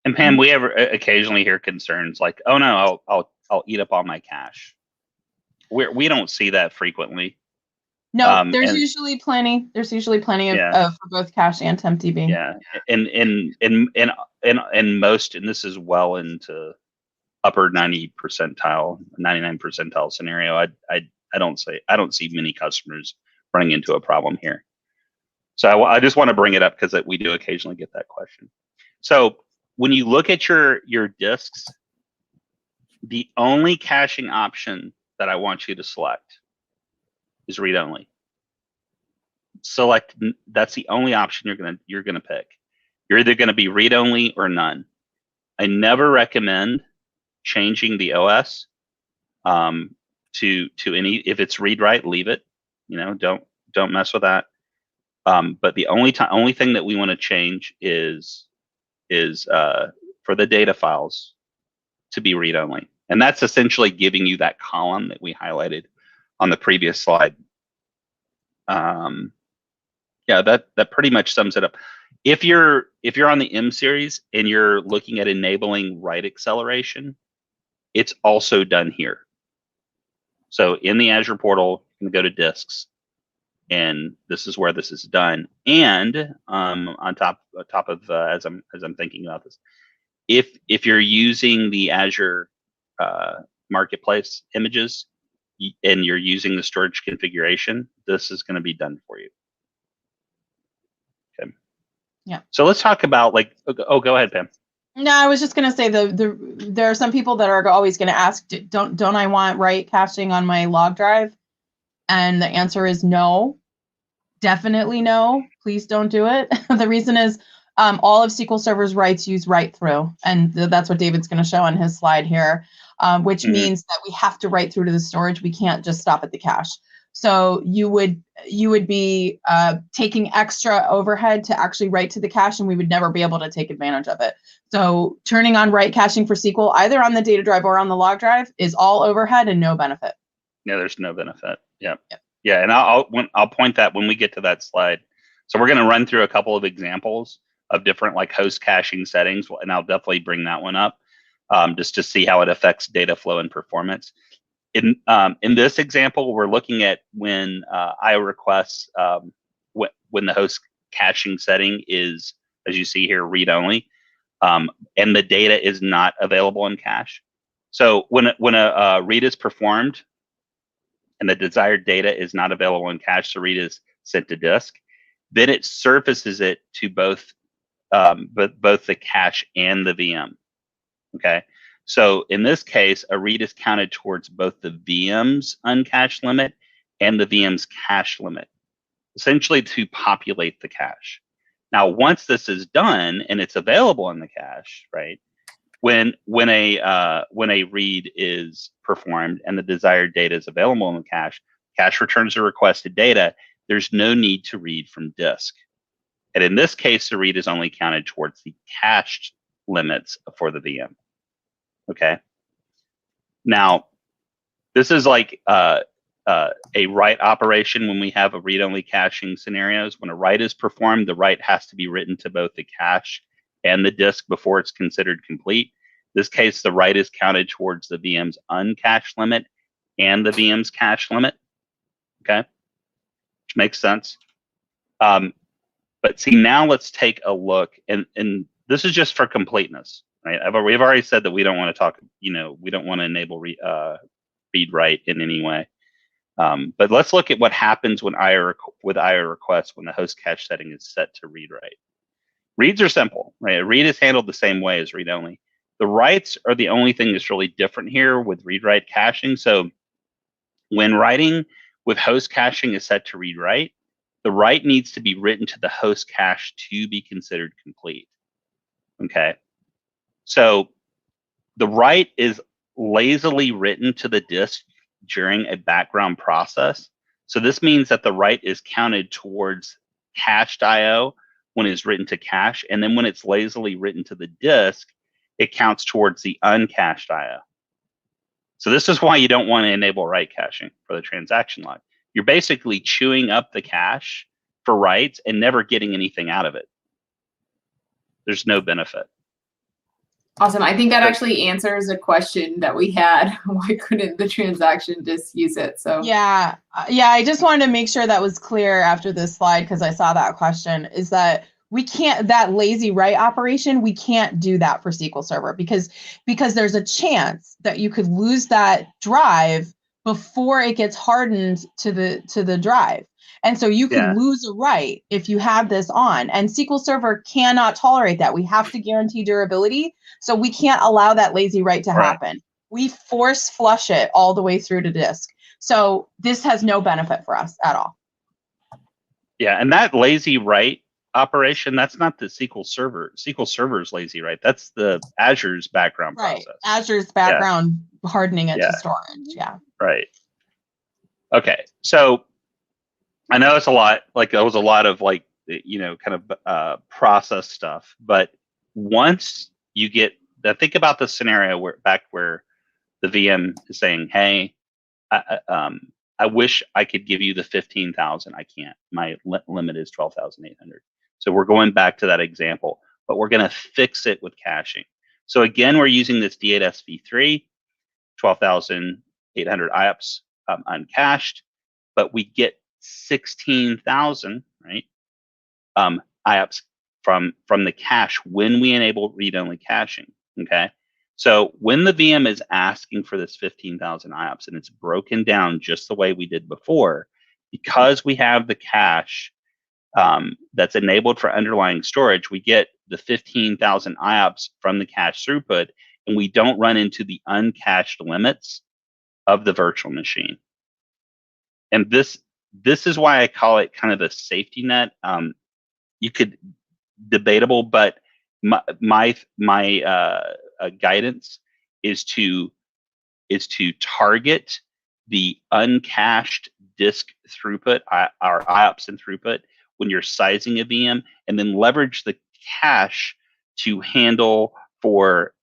S3: And Pam, we ever occasionally hear concerns like, "Oh no, I'll eat up all my cache." We don't see that frequently.
S2: No, there's usually plenty. There's usually plenty of for both cache and tempdb.
S3: Yeah, and most, and this is well into upper 90 percentile, 99 percentile scenario. I don't see many customers running into a problem here. So I just want to bring it up because we do occasionally get that question. So when you look at your disks, the only caching option that I want you to select is read only. Select, that's the only option you're gonna pick. You're either gonna be read only or none. I never recommend changing the OS to any. If it's read write, leave it. Don't mess with that. But the only thing that we want to change is for the data files to be read only, and that's essentially giving you that column that we highlighted on the previous slide. Yeah, that pretty much sums it up. If you're on the M series and you're looking at enabling write acceleration, it's also done here. So in the Azure portal, you can go to disks, and this is where this is done. And on top of as I'm thinking about this, if you're using the Azure Marketplace images and you're using the storage configuration, this is going to be done for you. Okay.
S2: Yeah.
S3: So let's talk about go ahead, Pam.
S2: No, I was just going to say there are some people that are always going to ask, don't I want write caching on my log drive? And the answer is no, definitely no. Please don't do it. The reason is all of SQL Server's writes use write through, and that's what David's going to show on his slide here, which means that we have to write through to the storage. We can't just stop at the cache. So you would be taking extra overhead to actually write to the cache, and we would never be able to take advantage of it. So turning on write caching for SQL, either on the data drive or on the log drive, is all overhead and no benefit.
S3: Yeah, there's no benefit. Yep. Yeah, and I'll point that when we get to that slide. So we're going to run through a couple of examples of different host caching settings, and I'll definitely bring that one up just to see how it affects data flow and performance. In this example, we're looking at when IO requests, when the host caching setting is, as you see here, read only, and the data is not available in cache. So when a read is performed and the desired data is not available in cache, the read is sent to disk, then it surfaces it to both the cache and the VM. Okay. So in this case, a read is counted towards both the VM's uncached limit and the VM's cache limit, essentially to populate the cache. Now, once this is done and it's available in the cache, right? When a read is performed and the desired data is available in the cache returns the requested data. There's no need to read from disk. And in this case, the read is only counted towards the cached limits for the VM. Okay. Now, this is like a write operation when we have a read-only caching scenarios. When a write is performed, the write has to be written to both the cache and the disk before it's considered complete. In this case, the write is counted towards the VM's uncached limit and the VM's cache limit. Okay, which makes sense. But see, now let's take a look, and this is just for completeness. Right? We've already said that we don't want to talk, we don't want to enable read write in any way. But let's look at what happens with IO requests when the host cache setting is set to read write. Reads are simple, right? A read is handled the same way as read only. The writes are the only thing that's really different here with read write caching. So when writing with host caching is set to read write, the write needs to be written to the host cache to be considered complete. Okay, so the write is lazily written to the disk during a background process. So this means that the write is counted towards cached I/O when it's written to cache, and then when it's lazily written to the disk, it counts towards the uncached I/O. So this is why you don't want to enable write caching for the transaction log. You're basically chewing up the cache for writes and never getting anything out of it. There's no benefit.
S1: Awesome. I think that actually answers a question that we had. Why couldn't the transaction just use it? So
S2: yeah, I just wanted to make sure that was clear after this slide, because I saw that question, is that we can't, that lazy write operation, we can't do that for SQL Server because there's a chance that you could lose that drive before it gets hardened to the drive. And so you could lose a write if you have this on, and SQL Server cannot tolerate that. We have to guarantee durability. So we can't allow that lazy write to happen. We force flush it all the way through to disk. So this has no benefit for us at all.
S3: Yeah, and that lazy write operation, that's not the SQL Server. SQL Server's lazy write. That's the Azure's background process.
S2: Azure's background hardening it to storage. Yeah.
S3: Right. Okay. So I know it's a lot, like there was a lot of like, you know, kind of process stuff, but once you get, think about the scenario where the VM is saying, hey, I wish I could give you the 15,000. I can't. My limit is 12,800. So we're going back to that example, but we're going to fix it with caching. So again, we're using this D8 SV3, 12,800 IOPs uncached, but we get 16,000, right? IOPs from the cache when we enable read-only caching. Okay. So when the VM is asking for this 15,000 IOPs and it's broken down just the way we did before, because we have the cache that's enabled for underlying storage, we get the 15,000 IOPs from the cache throughput, and we don't run into the uncached limits of the virtual machine. And this is why I call it kind of a safety net. You could debatable, but my guidance is to target the uncached disk throughput, our IOPs and throughput, when you're sizing a VM, and then leverage the cache to handle for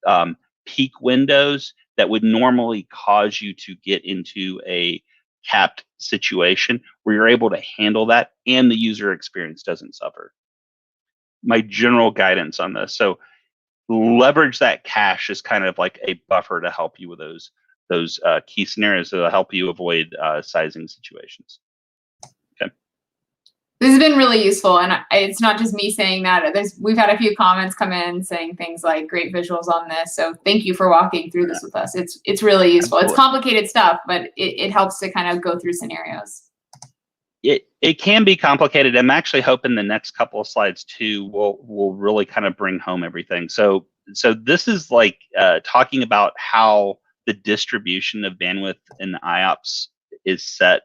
S3: peak windows that would normally cause you to get into a capped situation where you're able to handle that and the user experience doesn't suffer. My general guidance on this. So leverage that cache as kind of like a buffer to help you with those key scenarios that will help you avoid sizing situations. Okay.
S1: This has been really useful, and it's not just me saying that. We've had a few comments come in saying things like great visuals on this. So thank you for walking through this with us. It's really useful. Absolutely. It's complicated stuff, but it helps to kind of go through scenarios.
S3: It can be complicated. I'm actually hoping the next couple of slides too will really kind of bring home everything. So this is like talking about how the distribution of bandwidth in the IOPS is set.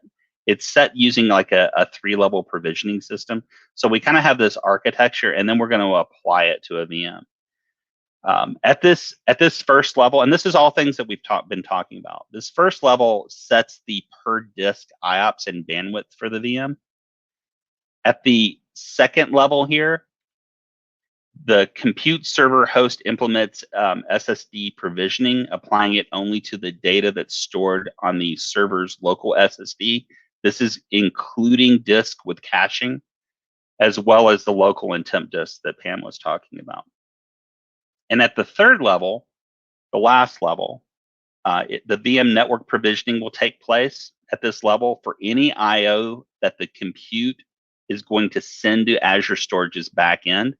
S3: It's set using like a 3-level provisioning system. So we kind of have this architecture, and then we're going to apply it to a VM. At this first level, and this is all things that we've been talking about. This first level sets the per disk IOPS and bandwidth for the VM. At the second level here, the compute server host implements SSD provisioning, applying it only to the data that's stored on the server's local SSD. This is including disk with caching, as well as the local and temp disk that Pam was talking about. And at the third level, the last level, the VM network provisioning will take place at this level for any I/O that the compute is going to send to Azure Storage's backend.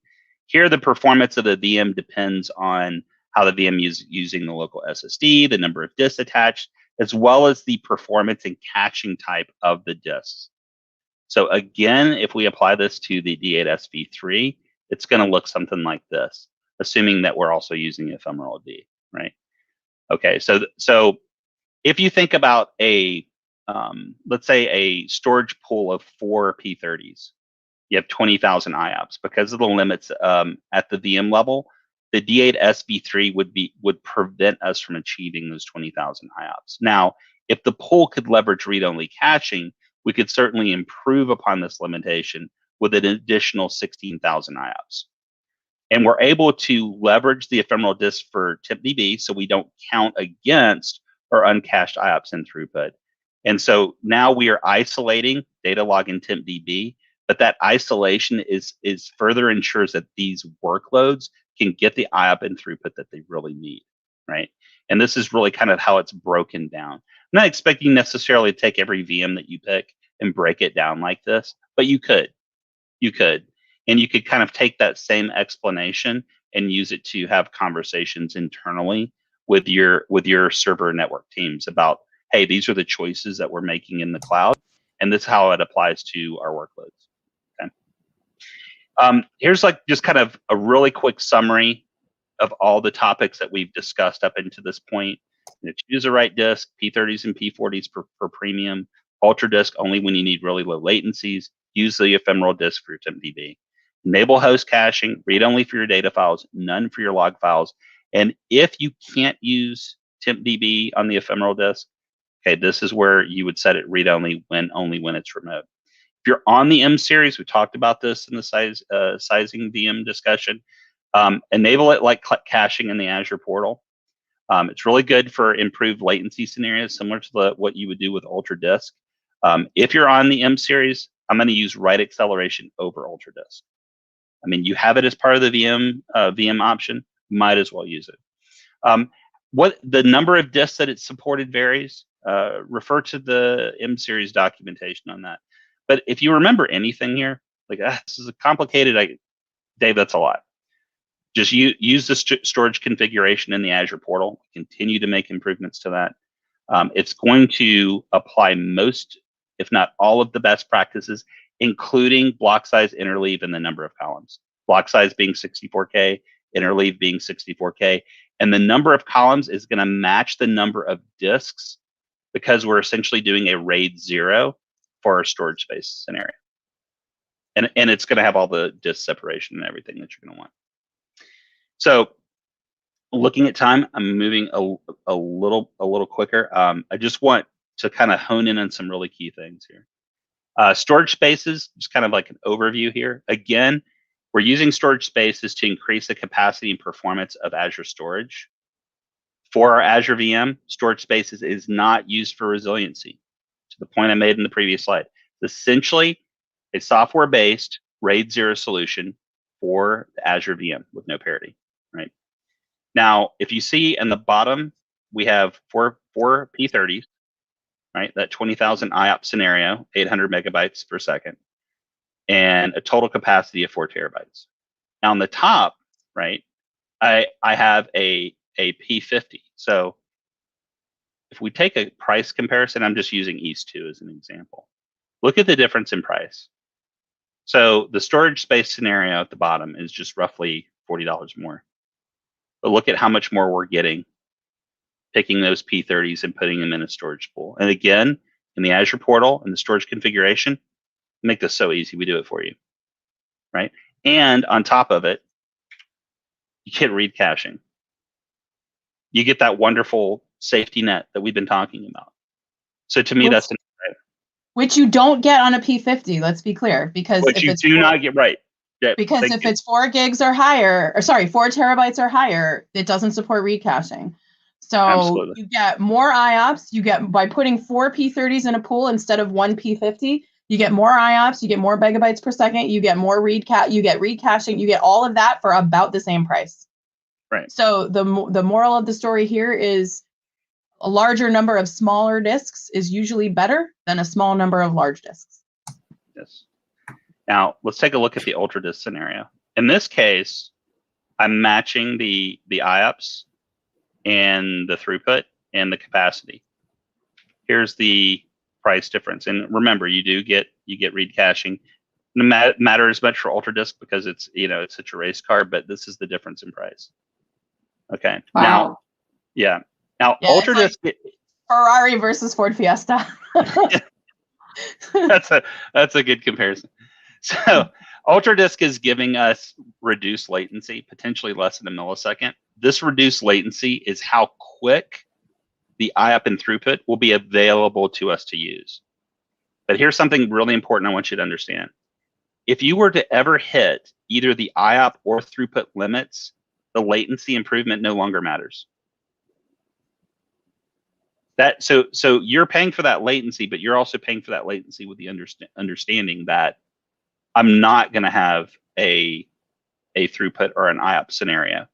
S3: Here, the performance of the VM depends on how the VM is using the local SSD, the number of disks attached, as well as the performance and caching type of the disks. So again, if we apply this to the D8 SV3, it's going to look something like this, assuming that we're also using Ephemeral D, right? Okay, so if you think about a let's say a storage pool of 4 P30s. You have 20,000 IOPs. Because of the limits at the VM level, the D8 SV3 would prevent us from achieving those 20,000 IOPs. Now, if the pool could leverage read-only caching, we could certainly improve upon this limitation with an additional 16,000 IOPs. And we're able to leverage the ephemeral disk for TempDB, so we don't count against our uncached IOPs in throughput. And so now we are isolating data log in TempDB, but that isolation is further ensures that these workloads can get the IOP and throughput that they really need, right? And this is really kind of how it's broken down. I'm not expecting necessarily to take every VM that you pick and break it down like this, but you could. And you could kind of take that same explanation and use it to have conversations internally with your server network teams about, hey, these are the choices that we're making in the cloud, and this is how it applies to our workloads. Okay. Here's like just kind of a really quick summary of all the topics that we've discussed up into this point. Choose the right disk, P30s and P40s for premium, ultra disk only when you need really low latencies, use the ephemeral disk for your TempDB. Enable host caching, read only for your data files, none for your log files. And if you can't use TempDB on the ephemeral disk, okay, this is where you would set it read only when it's remote. If you're on the M series, we talked about this in the sizing VM discussion. Enable it like caching in the Azure portal. It's really good for improved latency scenarios, similar to what you would do with Ultra Disk. If you're on the M series, I'm going to use write acceleration over Ultra Disk. I mean, you have it as part of the VM option, might as well use it. What the number of disks that it's supported varies. Refer to the M series documentation on that. But if you remember anything here, like this is a complicated, Dave, that's a lot. Just use the storage configuration in the Azure portal. Continue to make improvements to that. It's going to apply most, if not all, of the best practices, including block size, interleave, and the number of columns. Block size being 64K, interleave being 64K, and the number of columns is going to match the number of disks because we're essentially doing a RAID 0 for our storage space scenario. And it's going to have all the disk separation and everything that you're going to want. So looking at time, I'm moving a little quicker. I just want to kind of hone in on some really key things here. Storage spaces, just kind of like an overview here. Again, we're using storage spaces to increase the capacity and performance of Azure storage. For our Azure VM, storage spaces is not used for resiliency, to the point I made in the previous slide. It's essentially a software-based RAID 0 solution for the Azure VM with no parity, right? Now, if you see in the bottom, we have four P30s, right? That 20,000 IOP scenario, 800 megabytes per second, and a total capacity of 4 terabytes. Now on the top, right, I have a P50. So if we take a price comparison, I'm just using Ep.2 as an example. Look at the difference in price. So the storage space scenario at the bottom is just roughly $40 more. But look at how much more we're getting picking those P30s and putting them in a storage pool. And again, in the Azure portal and the storage configuration, make this so easy. We do it for you, right? And on top of it, you get read caching. You get that wonderful safety net that we've been talking about. So to me, that's
S2: which you don't get on a P50. Let's be clear, because
S3: which you do not get right. Yeah,
S2: because if it's 4 gigs or higher, or sorry, 4 terabytes or higher, it doesn't support read caching. So absolutely. You get more IOPs. You get, by putting 4 P30s in a pool instead of 1 P50, you get more IOPs. You get more megabytes per second. You get more read caching. You get all of that for about the same price.
S3: Right.
S2: So the moral of the story here is a larger number of smaller disks is usually better than a small number of large disks.
S3: Yes. Now let's take a look at the ultra disk scenario. In this case, I'm matching the IOPs and the throughput and the capacity. Here's the price difference. And remember, you get read caching. No matter as much for ultra disk because it's it's such a race car, but this is the difference in price. Okay. Wow. Now, yeah. Now ultra disk.
S2: Ferrari versus Ford Fiesta.
S3: That's a good comparison. So UltraDisk is giving us reduced latency, potentially less than a millisecond. This reduced latency is how quick the IOP and throughput will be available to us to use. But here's something really important I want you to understand. If you were to ever hit either the IOP or throughput limits, the latency improvement no longer matters. So you're paying for that latency, but you're also paying for that latency with the understanding that I'm not going to have a throughput or an IOP scenario.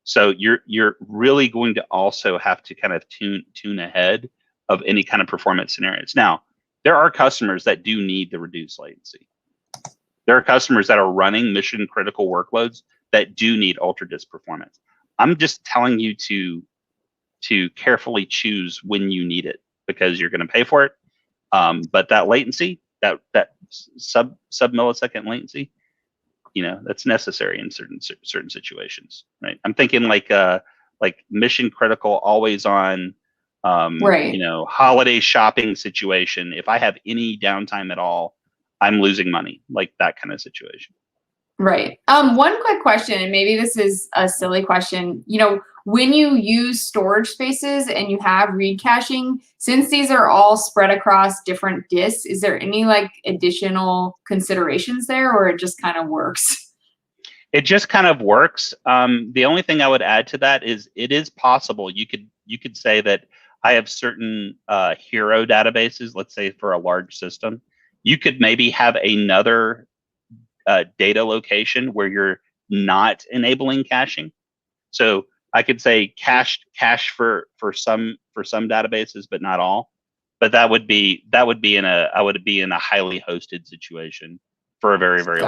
S3: So you're really going to also have to kind of tune ahead of any kind of performance scenarios. Now, there are customers that do need the reduced latency. There are customers that are running mission critical workloads that do need UltraDisk performance. I'm just telling you to carefully choose when you need it because you're going to pay for it. But that latency, that sub millisecond latency, that's necessary in certain situations, right? I'm thinking like mission critical, always on,
S1: right.
S3: Holiday shopping situation. If I have any downtime at all, I'm losing money, like that kind of situation.
S1: Right. One quick question, and maybe this is a silly question. When you use storage spaces and you have read caching, since these are all spread across different disks, is there any additional considerations there, or it just kind of works?
S3: It just kind of works. The only thing I would add to that is it is possible. You could say that I have certain hero databases, let's say for a large system. You could maybe have another data location where you're not enabling caching. So I could say cache for some databases, but not all. But that would be in a highly hosted situation for a very, very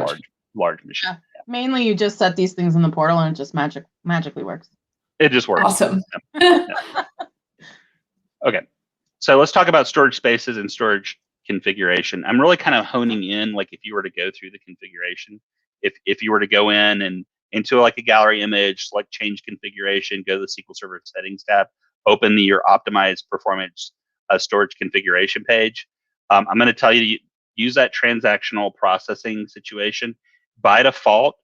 S3: large machine.
S2: Yeah. Mainly, you just set these things in the portal and it just magically works.
S3: It just works.
S1: Awesome.
S3: Yeah. Okay, so let's talk about storage spaces and storage configuration. I'm really kind of honing in, like if you were to go through the configuration, if you were to go in and into like a gallery image, select change configuration, go to the SQL Server settings tab, open your optimized performance storage configuration page. I'm going to tell you to use that transactional processing situation. By default,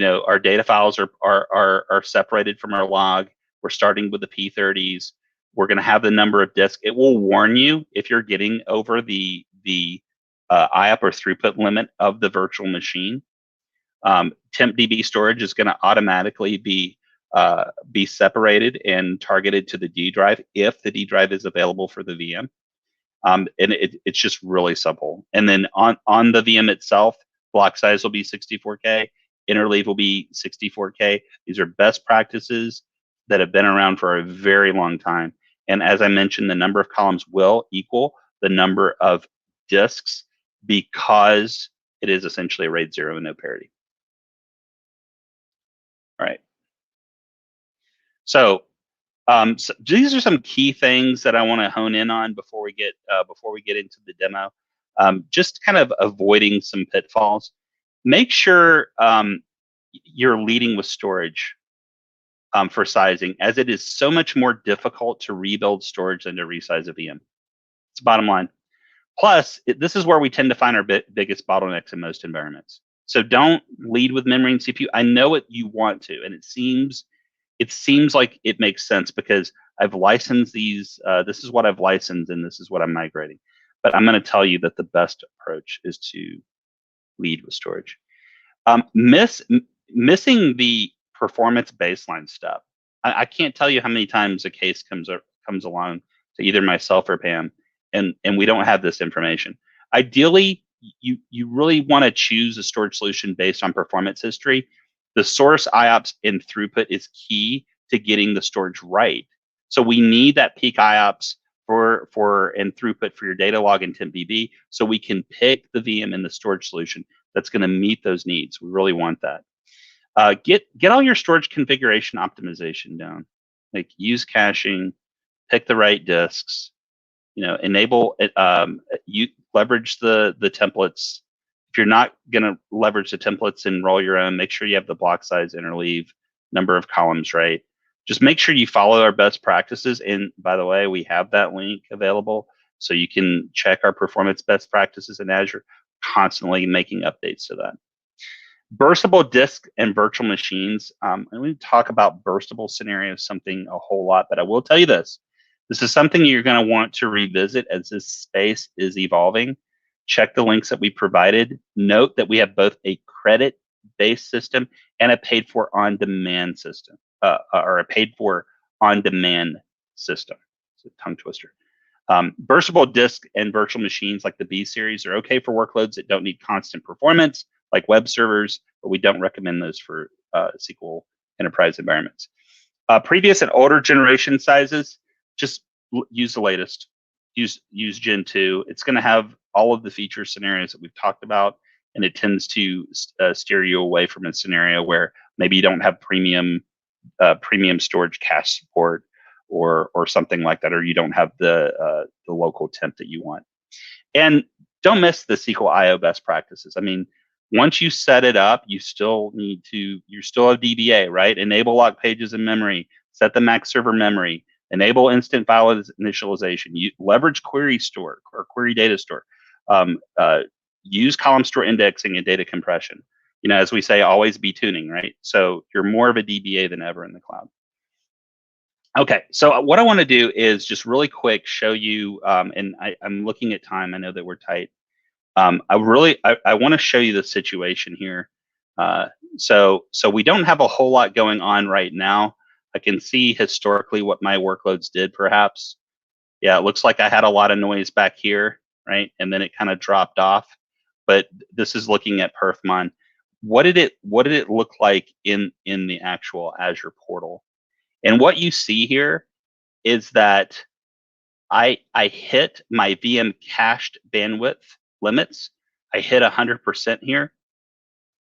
S3: our data files are separated from our log. We're starting with the P30s. We're going to have the number of disks. It will warn you if you're getting over the IOP or throughput limit of the virtual machine. TempDB storage is going to automatically be separated and targeted to the D drive if the D drive is available for the VM. And it's just really simple. And then on the VM itself, block size will be 64K, interleave will be 64K. These are best practices that have been around for a very long time. And as I mentioned, the number of columns will equal the number of disks because it is essentially a RAID 0 and no parity. All right. So these are some key things that I want to hone in on before we get into the demo. Just kind of avoiding some pitfalls. Make sure you're leading with storage for sizing, as it is so much more difficult to rebuild storage than to resize a VM. It's the bottom line. Plus, this is where we tend to find our biggest bottlenecks in most environments. So don't lead with memory and CPU. I know what you want to, and it seems like it makes sense because I've licensed these. This is what I've licensed, and this is what I'm migrating. But I'm going to tell you that the best approach is to lead with storage. Missing the performance baseline step. I can't tell you how many times a case comes along to either myself or Pam, and we don't have this information. Ideally, you really want to choose a storage solution based on performance history. The source IOPS and throughput is key to getting the storage right. So we need that peak IOPS and throughput for your data log and TempDB, so we can pick the VM and the storage solution that's going to meet those needs. We really want that. Get all your storage configuration optimization down. Like use caching, pick the right disks. Enable it. You leverage the templates. If you're not going to leverage the templates and roll your own, make sure you have the block size, interleave, number of columns right. just make sure you follow our best practices. And by the way, we have that link available, so you can check our performance best practices in Azure, constantly making updates to that. Burstable disk and virtual machines. And we talk about burstable scenarios something a whole lot, but I will tell you this. This is something you're going to want to revisit as this space is evolving. Check the links that we provided. Note that we have both a credit-based system and a paid-for on-demand system, or a paid-for on-demand system. It's a tongue twister. Burstable disk and virtual machines like the B series are okay for workloads that don't need constant performance, like web servers, but we don't recommend those for SQL enterprise environments. Previous and older generation sizes, just use the latest. Use Gen 2. It's going to have all of the feature scenarios that we've talked about, and it tends to steer you away from a scenario where maybe you don't have premium storage cache support or something like that, or you don't have the local temp that you want. And don't miss the SQL IO best practices. I mean, once you set it up, you still have DBA, right? Enable lock pages in memory, set the max server memory, enable instant file initialization, leverage query store or query data store, use column store indexing and data compression. As we say, always be tuning, right? So you're more of a DBA than ever in the cloud. Okay, so what I want to do is just really quick show you, and I'm looking at time. I know that we're tight. I want to show you the situation here. So we don't have a whole lot going on right now. I can see historically what my workloads did, perhaps. Yeah, it looks like I had a lot of noise back here, right? And then it kind of dropped off. But this is looking at perfmon. What did it look like in the actual Azure portal? And what you see here is that I hit my VM cached bandwidth limits. I hit 100% here.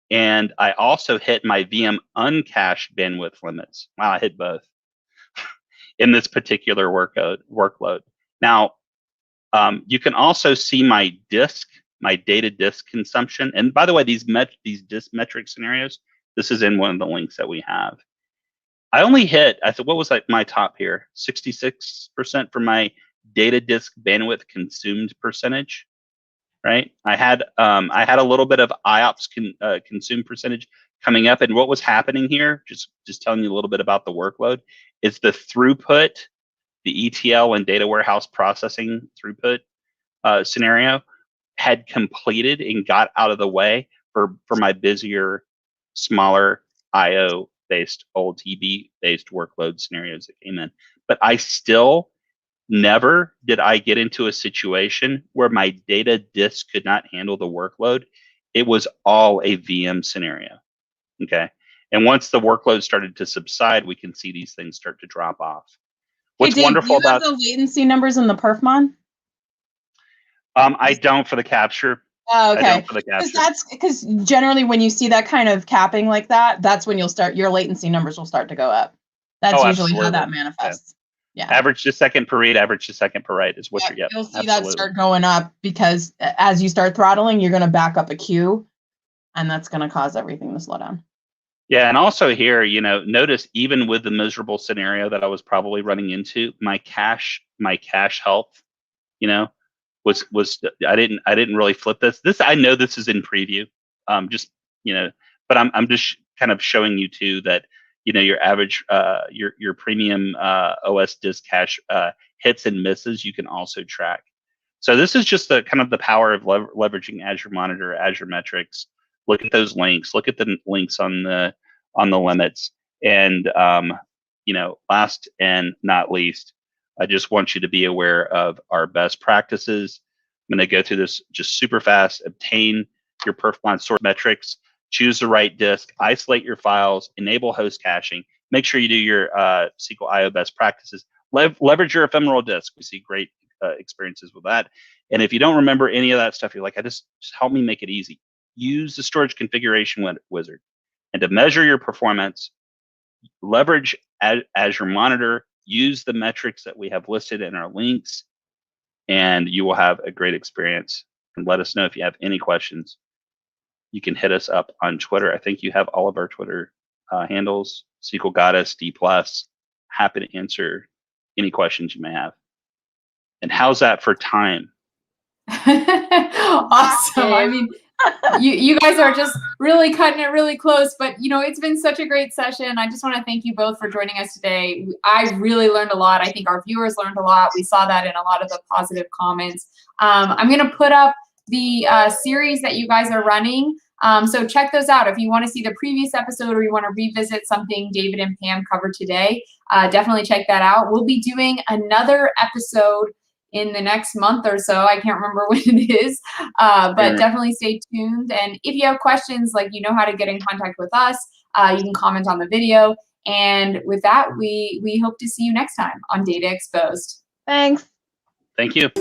S3: And I also hit my VM uncached bandwidth limits. Wow, I hit both in this particular workload. Now, you can also see my data disk consumption. And by the way, these disk metric scenarios, this is in one of the links that we have. I only hit, what was my top here? 66% for my data disk bandwidth consumed percentage, right? I had a little bit of IOPs consumed percentage coming up, and what was happening here, just telling you a little bit about the workload, is the throughput, the ETL and data warehouse processing throughput scenario had completed and got out of the way for my busier, smaller IO-based, old TB-based workload scenarios that came in. But I still never did I get into a situation where my data disk could not handle the workload. It was all a VM scenario, okay? And once the workload started to subside, we can see these things start to drop off. What's
S2: Dave,
S3: wonderful about
S2: the latency numbers in the perfmon?
S3: I don't for the capture.
S2: Oh, okay.
S3: I don't for the capture.
S2: Because generally when you see that kind of capping like that, that's when your latency numbers will start to go up. That's usually how that manifests. Yeah.
S3: Average to second per read, average to second per write is what you're getting.
S2: You'll see that start going up because as you start throttling, you're going to back up a queue, and that's going to cause everything to slow down.
S3: Yeah, and also here, notice even with the miserable scenario that I was probably running into, my cache health, was I didn't really flip this. I know this is in preview, but I'm just kind of showing you too that your average your premium OS disk cache hits and misses you can also track. So this is just the kind of the power of leveraging Azure Monitor, Azure Metrics. Look at those links. Look at the links on the limits. And last and not least, I just want you to be aware of our best practices. I'm going to go through this just super fast. Obtain your perfmon source metrics. Choose the right disk. Isolate your files. Enable host caching. Make sure you do your SQL IO best practices. Leverage your ephemeral disk. We see great experiences with that. And if you don't remember any of that stuff, you're like, just help me make it easy. Use the storage configuration wizard. And to measure your performance, leverage Azure Monitor. Use the metrics that we have listed in our links, and you will have a great experience. And let us know if you have any questions. You can hit us up on Twitter. I think you have all of our Twitter handles: SQL Goddess, D+. happy to answer any questions you may have. And how's that for time?
S1: Awesome. I mean, you guys are just really cutting it really close, but it's been such a great session. I just want to thank you both for joining us today. I really learned a lot. I think our viewers learned a lot. We saw that in a lot of the positive comments. I'm going to put up the series that you guys are running. So check those out. If you want to see the previous episode or you want to revisit something David and Pam covered today, definitely check that out. We'll be doing another episode in the next month or so. I can't remember when it is, but definitely stay tuned. And if you have questions, you know how to get in contact with us, you can comment on the video. And with that, we hope to see you next time on Data Exposed.
S2: Thanks.
S3: Thank you.